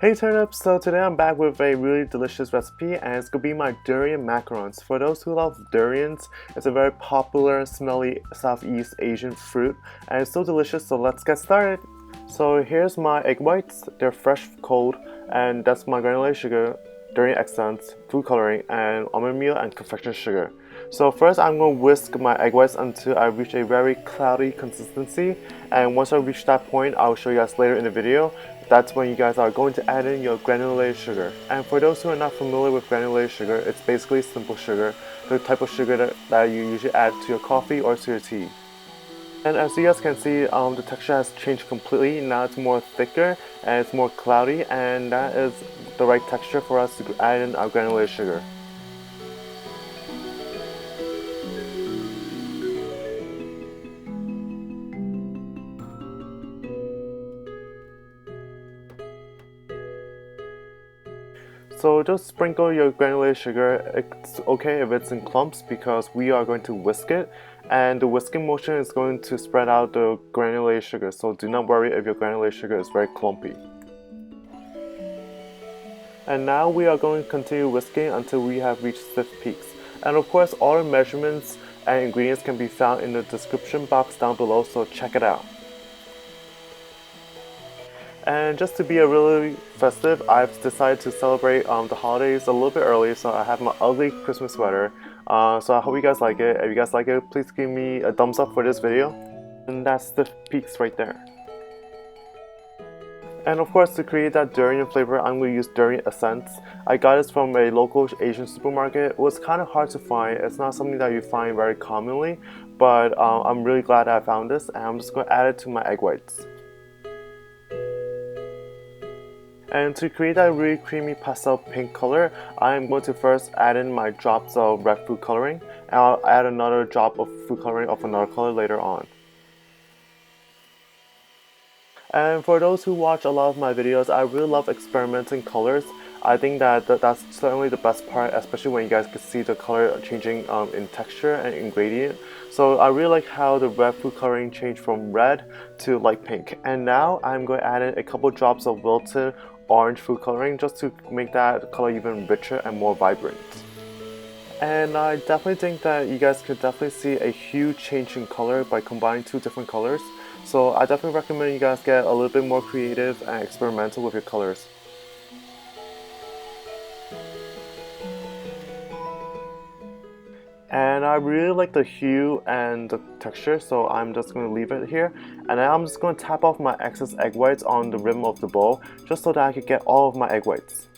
Hey turnips, so today I'm back with a really delicious recipe and it's gonna be my durian macarons. For those who love durians, it's a very popular, smelly Southeast Asian fruit and it's so delicious, so let's get started. So here's my egg whites, they're fresh cold, and that's my granulated sugar, durian essence, food coloring, and almond meal and confectioner sugar. So first I'm going to whisk my egg whites until I reach a very cloudy consistency, and once I reach that point I'll show you guys later in the video. That's when you guys are going to add in your granulated sugar. And for those who are not familiar with granulated sugar, it's basically simple sugar, the type of sugar that you usually add to your coffee or to your tea. And as you guys can see, the texture has changed completely. Now it's more thicker and it's more cloudy, and that is the right texture for us to add in our granulated sugar. So just sprinkle your granulated sugar. It's okay if it's in clumps because we are going to whisk it, and the whisking motion is going to spread out the granulated sugar, so do not worry if your granulated sugar is very clumpy. And now we are going to continue whisking until we have reached stiff peaks. And of course all the measurements and ingredients can be found in the description box down below, so check it out. And just to be a really festive, I've decided to celebrate the holidays a little bit early, so I have my ugly Christmas sweater. So I hope you guys like it. If you guys like it, please give me a thumbs up for this video. And that's the peaks right there. And of course, to create that durian flavor, I'm going to use durian essence. I got this from a local Asian supermarket. It was kind of hard to find. It's not something that you find very commonly, but I'm really glad I found this, and I'm just going to add it to my egg whites. And to create that really creamy pastel pink color, I'm going to first add in my drops of red food coloring, and I'll add another drop of food coloring of another color later on. And for those who watch a lot of my videos, I really love experimenting colors. I think that's certainly the best part, especially when you guys can see the color changing in texture and in gradient. So I really like how the red food coloring changed from red to light pink. And now I'm going to add in a couple drops of Wilton orange food coloring just to make that color even richer and more vibrant. And I definitely think that you guys could definitely see a huge change in color by combining two different colors. So I definitely recommend you guys get a little bit more creative and experimental with your colors. And I really like the hue and the texture, so I'm just going to leave it here. And then I'm just going to tap off my excess egg whites on the rim of the bowl, just so that I can get all of my egg whites.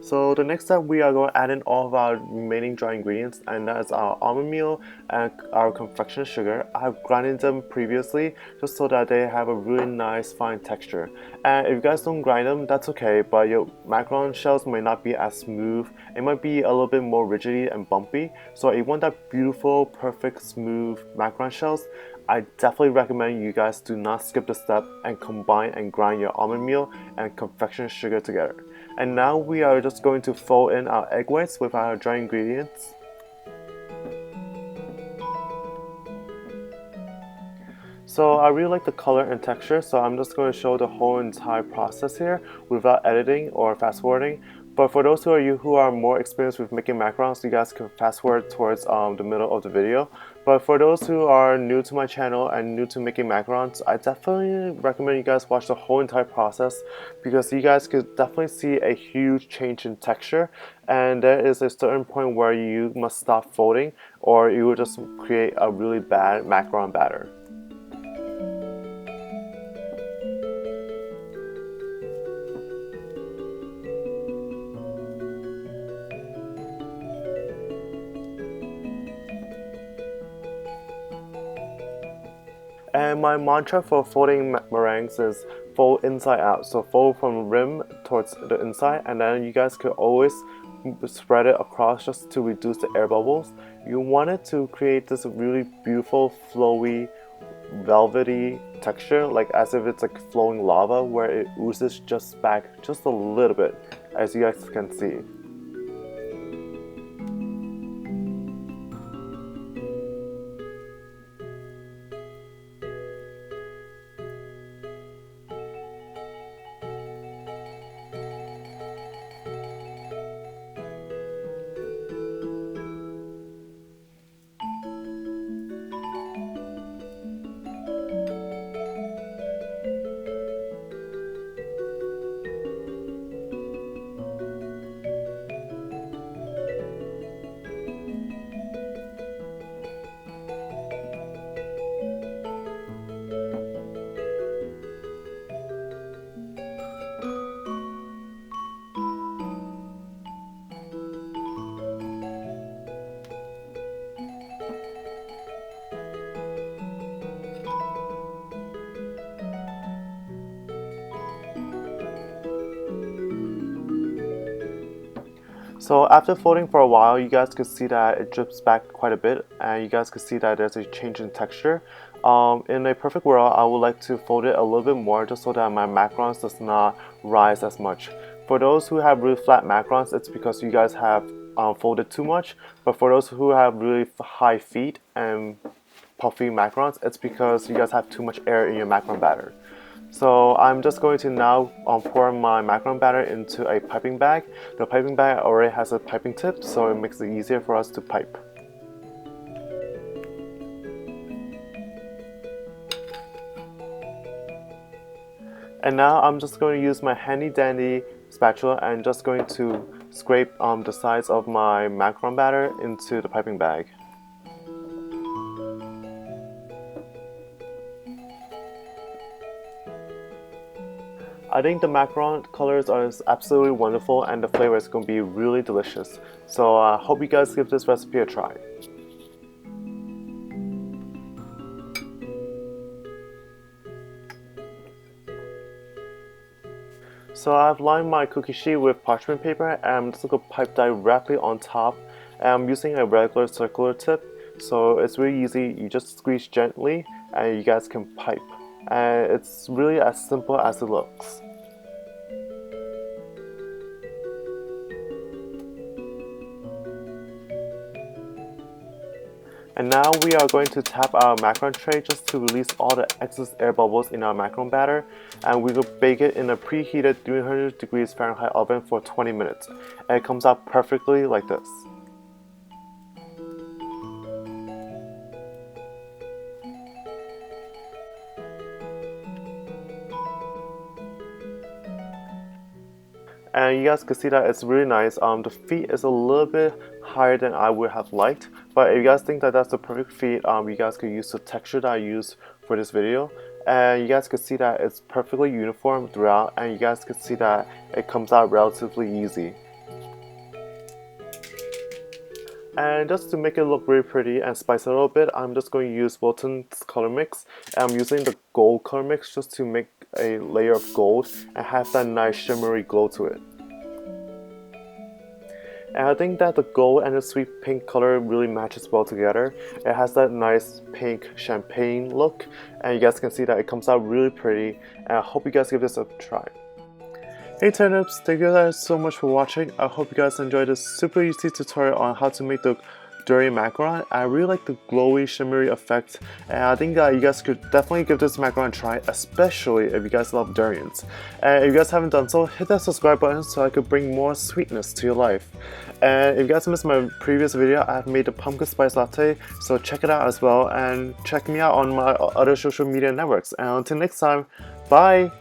So the next step, we are going to add in all of our remaining dry ingredients, and that is our almond meal and our confectioner sugar. I've grinded them previously just so that they have a really nice fine texture. And if you guys don't grind them, that's okay, but your macaron shells may not be as smooth. It might be a little bit more rigidy and bumpy. So if you want that beautiful, perfect, smooth macaron shells, I definitely recommend you guys do not skip the step and combine and grind your almond meal and confectioner sugar together. And now we are just going to fold in our egg whites with our dry ingredients. So I really like the color and texture, so I'm just going to show the whole entire process here without editing or fast forwarding. But for those who are more experienced with making macarons, you guys can fast forward towards the middle of the video. But for those who are new to my channel and new to making macarons, I definitely recommend you guys watch the whole entire process, because you guys could definitely see a huge change in texture, and there is a certain point where you must stop folding or you will just create a really bad macaron batter. And my mantra for folding meringues is fold inside out. So fold from the rim towards the inside, and then you guys could always spread it across just to reduce the air bubbles. You want it to create this really beautiful, flowy, velvety texture, like as if it's like flowing lava, where it oozes just back just a little bit, as you guys can see. So after folding for a while, you guys could see that it drips back quite a bit, and you guys could see that there's a change in texture. In a perfect world, I would like to fold it a little bit more just so that my macarons does not rise as much. For those who have really flat macarons, it's because you guys have folded too much. But for those who have really high feet and puffy macarons, it's because you guys have too much air in your macaron batter. So I'm just going to now pour my macaron batter into a piping bag. The piping bag already has a piping tip, so it makes it easier for us to pipe. And now I'm just going to use my handy dandy spatula and just going to scrape the sides of my macaron batter into the piping bag. I think the macaron colors are absolutely wonderful and the flavor is going to be really delicious. So I hope you guys give this recipe a try. So I've lined my cookie sheet with parchment paper and I'm just going to pipe directly on top. I'm using a regular circular tip, so it's really easy. You just squeeze gently and you guys can pipe. And it's really as simple as it looks. And now we are going to tap our macaron tray just to release all the excess air bubbles in our macaron batter, and we will bake it in a preheated 300 degrees Fahrenheit oven for 20 minutes. And it comes out perfectly like this. And you guys can see that it's really nice. The feet is a little bit higher than I would have liked, but if you guys think that that's the perfect feet, you guys could use the texture that I used for this video, and you guys can see that it's perfectly uniform throughout, and you guys can see that it comes out relatively easy. And just to make it look really pretty and spice it a little bit, I'm just going to use Wilton's color mix. And I'm using the gold color mix just to make a layer of gold and have that nice shimmery glow to it. And I think that the gold and the sweet pink color really matches well together. It has that nice pink champagne look, and you guys can see that it comes out really pretty, and I hope you guys give this a try. Hey turnips, thank you guys so much for watching. I hope you guys enjoyed this super easy tutorial on how to make the Durian Macaron. I really like the glowy shimmery effect, and I think that you guys could definitely give this macaron a try, especially if you guys love durians. And if you guys haven't done so, hit that subscribe button so I could bring more sweetness to your life. And if you guys missed my previous video, I've made a pumpkin spice latte, so check it out as well, and check me out on my other social media networks. And until next time, bye!